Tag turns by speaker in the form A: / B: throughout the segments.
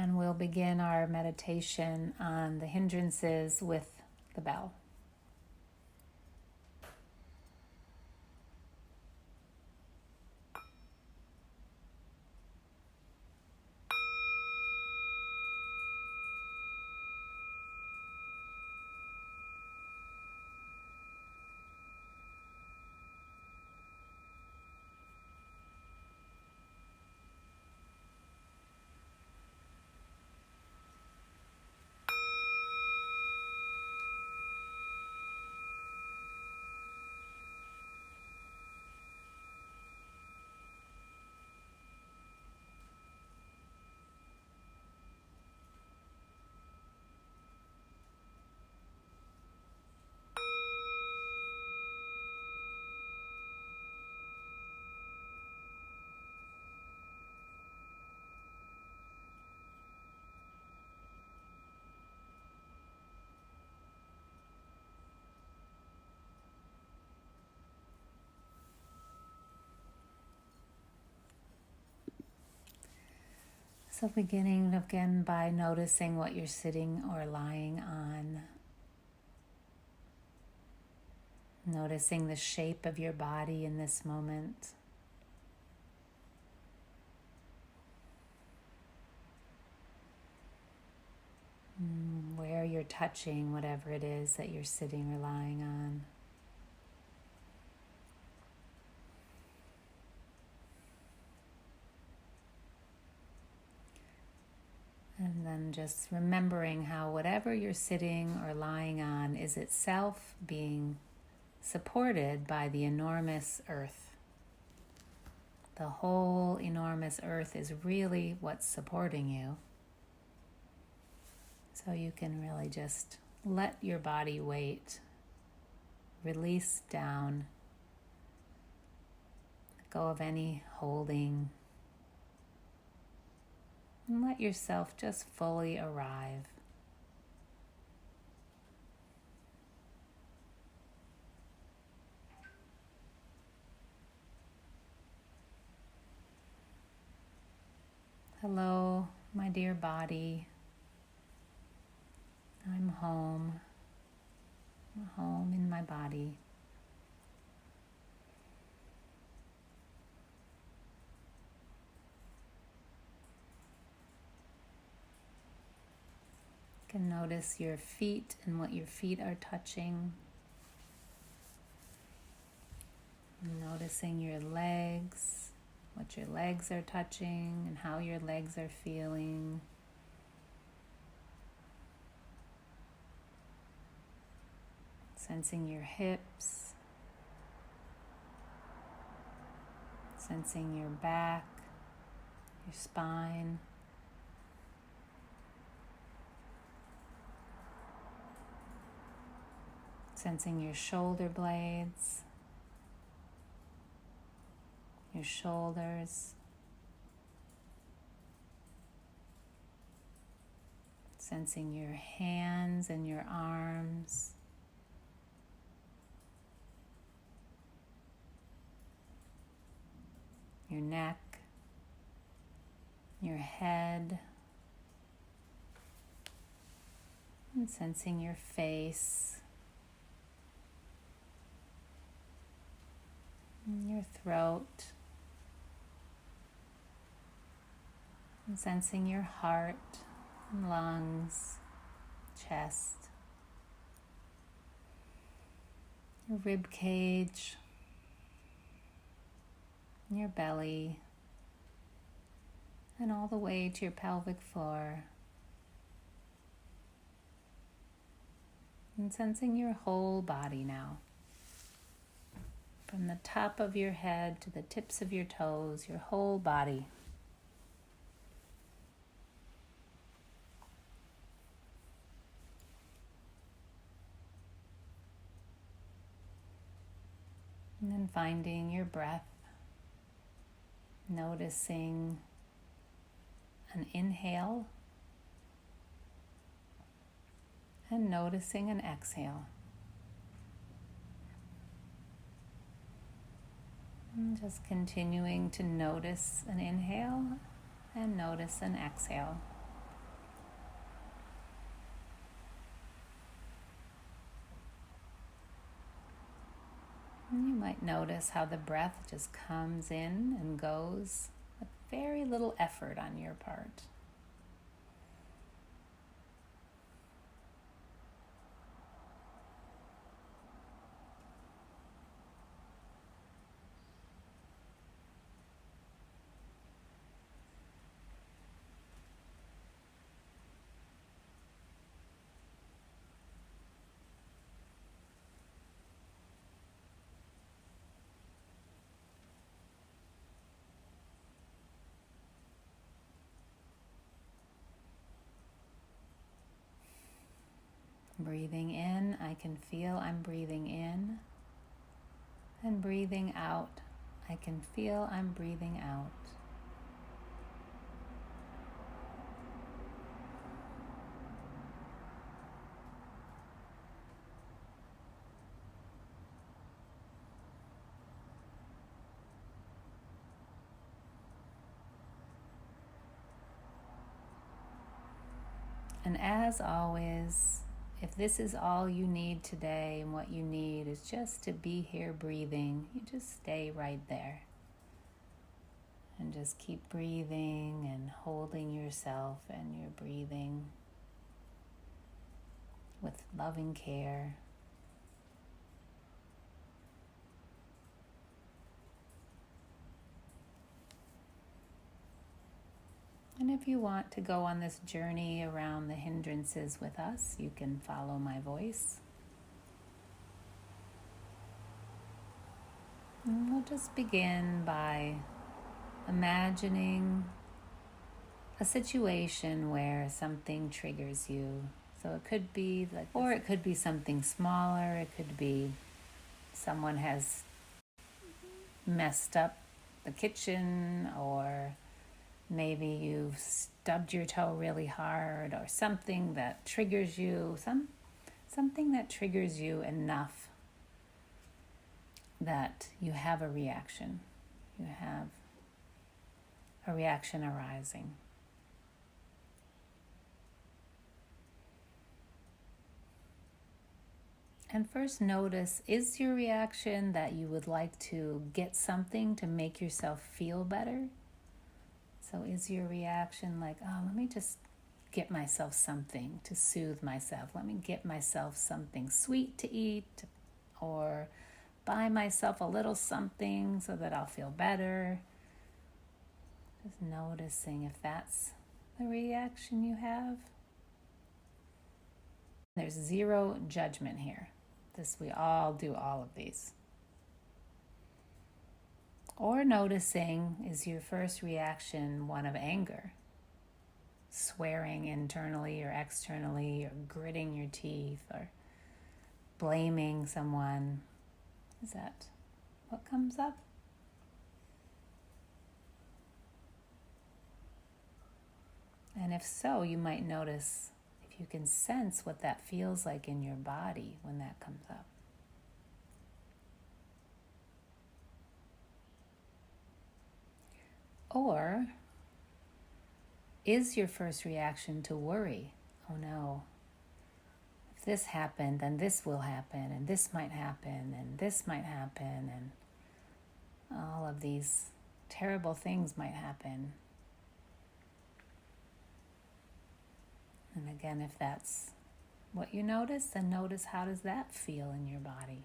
A: And we'll begin our meditation on the hindrances with the bell. So beginning again by noticing what you're sitting or lying on. Noticing the shape of your body in this moment. Where you're touching whatever it is that you're sitting or lying on. And then just remembering how whatever you're sitting or lying on is itself being supported by the enormous earth. The whole enormous earth is really what's supporting you. So you can really just let your body weight release down, let go of any holding, and let yourself just fully arrive. Hello, my dear body. I'm home. I'm home in my body. You can notice your feet and what your feet are touching. Noticing your legs, what your legs are touching and how your legs are feeling. Sensing your hips, sensing your back, your spine. Sensing your shoulder blades, your shoulders. Sensing your hands and your arms. Your neck, your head, and sensing your face, and your throat, and sensing your heart and lungs, chest, your rib cage, your belly, and all the way to your pelvic floor. And sensing your whole body now. From the top of your head to the tips of your toes, your whole body. And then finding your breath. Noticing an inhale and noticing an exhale. And just continuing to notice an inhale and notice an exhale. And you might notice how the breath just comes in and goes with very little effort on your part. Breathing in, I can feel I'm breathing in. And breathing out, I can feel I'm breathing out. And as always, if this is all you need today and what you need is just to be here breathing, you just stay right there. And just keep breathing and holding yourself and your breathing with loving care. And if you want to go on this journey around the hindrances with us, you can follow my voice. And we'll just begin by imagining a situation where something triggers you. So it could be like, or it could be something smaller. It could be someone has messed up the kitchen, or maybe you've stubbed your toe really hard, or something that triggers you, something that triggers you enough that you have a reaction. You have a reaction arising. And first notice, is your reaction that you would like to get something to make yourself feel better? So is your reaction like, oh, let me just get myself something to soothe myself. Let me get myself something sweet to eat, or buy myself a little something so that I'll feel better. Just noticing if that's the reaction you have. There's zero judgment here. We all do all of these. Or noticing, is your first reaction one of anger? Swearing internally or externally, or gritting your teeth, or blaming someone. Is that what comes up? And if so, you might notice if you can sense what that feels like in your body when that comes up. Or is your first reaction to worry? Oh no, if this happened, then this will happen, and this might happen, and this might happen, and all of these terrible things might happen. And again, if that's what you notice, then notice, how does that feel in your body?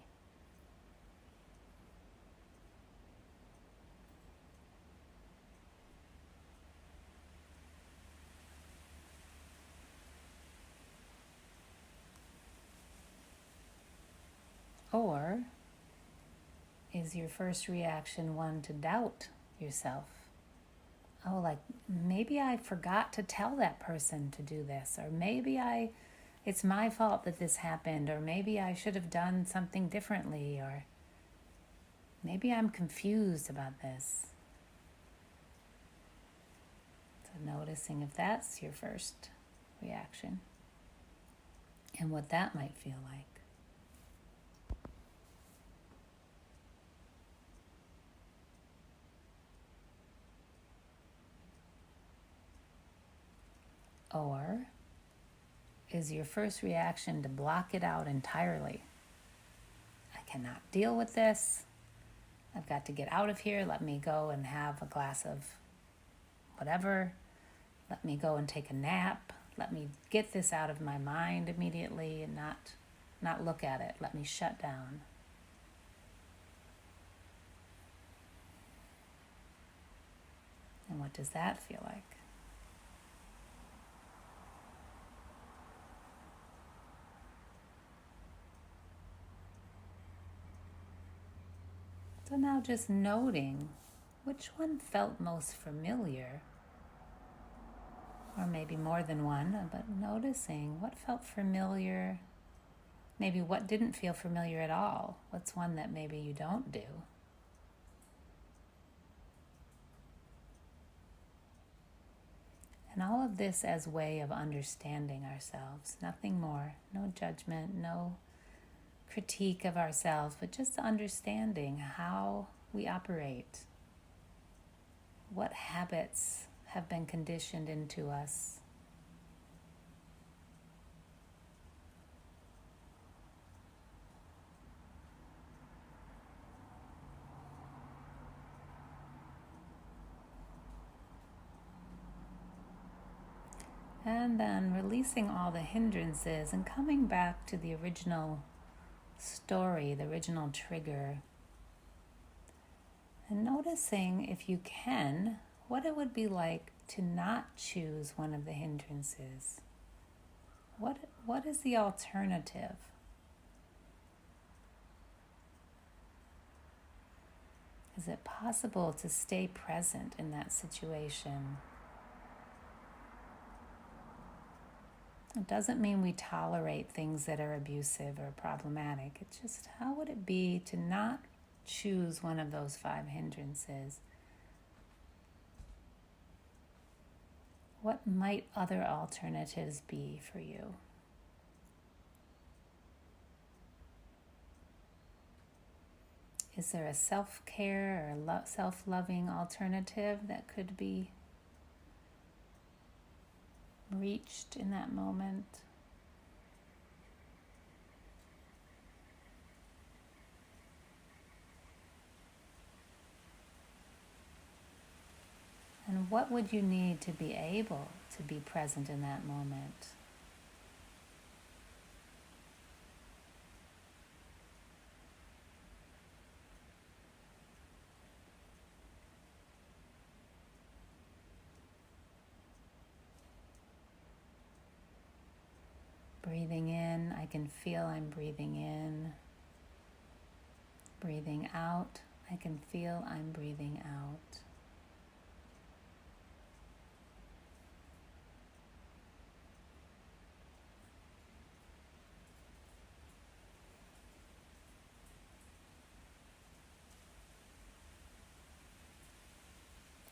A: Or is your first reaction one to doubt yourself? Oh, like maybe I forgot to tell that person to do this, or maybe it's my fault that this happened, or maybe I should have done something differently, or maybe I'm confused about this. So noticing if that's your first reaction and what that might feel like. Or is your first reaction to block it out entirely? Like, cannot deal with this. I've got to get out of here. Let me go and have a glass of whatever. Let me go and take a nap. Let me get this out of my mind immediately and not look at it. Let me shut down. And what does that feel like? So now just noting which one felt most familiar, or maybe more than one, but noticing what felt familiar, maybe what didn't feel familiar at all. What's one that maybe you don't do? And all of this as way of understanding ourselves, nothing more, no judgment, no critique of ourselves, but just understanding how we operate, what habits have been conditioned into us. And then releasing all the hindrances and coming back to the original story, the original trigger, and noticing, if you can, what it would be like to not choose one of the hindrances. What is the alternative? Is it possible to stay present in that situation? It doesn't mean we tolerate things that are abusive or problematic. It's just, how would it be to not choose one of those 5 hindrances? What might other alternatives be for you? Is there a self-care or self-loving alternative that could be reached in that moment? And what would you need to be able to be present in that moment? Breathing in, I can feel I'm breathing in. Breathing out, I can feel I'm breathing out.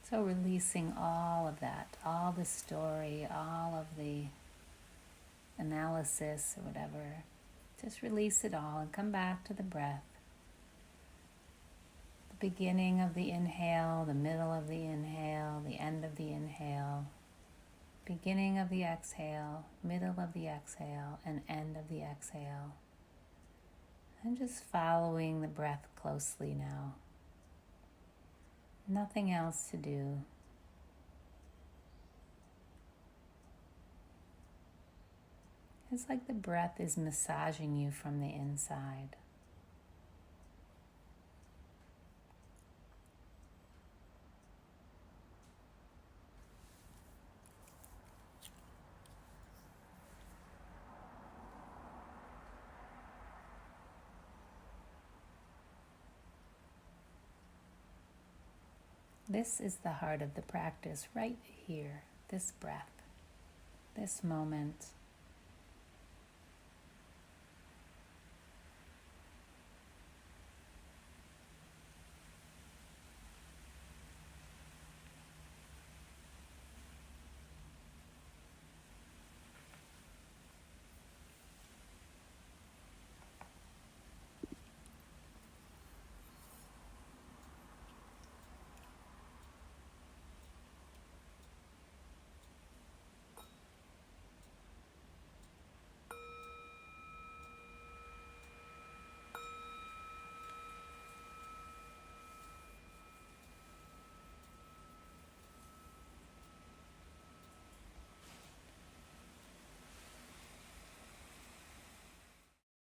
A: So releasing all of that, all the story, all of the analysis or whatever. Just release it all and come back to the breath. The beginning of the inhale, the middle of the inhale, the end of the inhale, beginning of the exhale, middle of the exhale, and end of the exhale. And just following the breath closely now. Nothing else to do. It's like the breath is massaging you from the inside. This is the heart of the practice right here, this breath, this moment.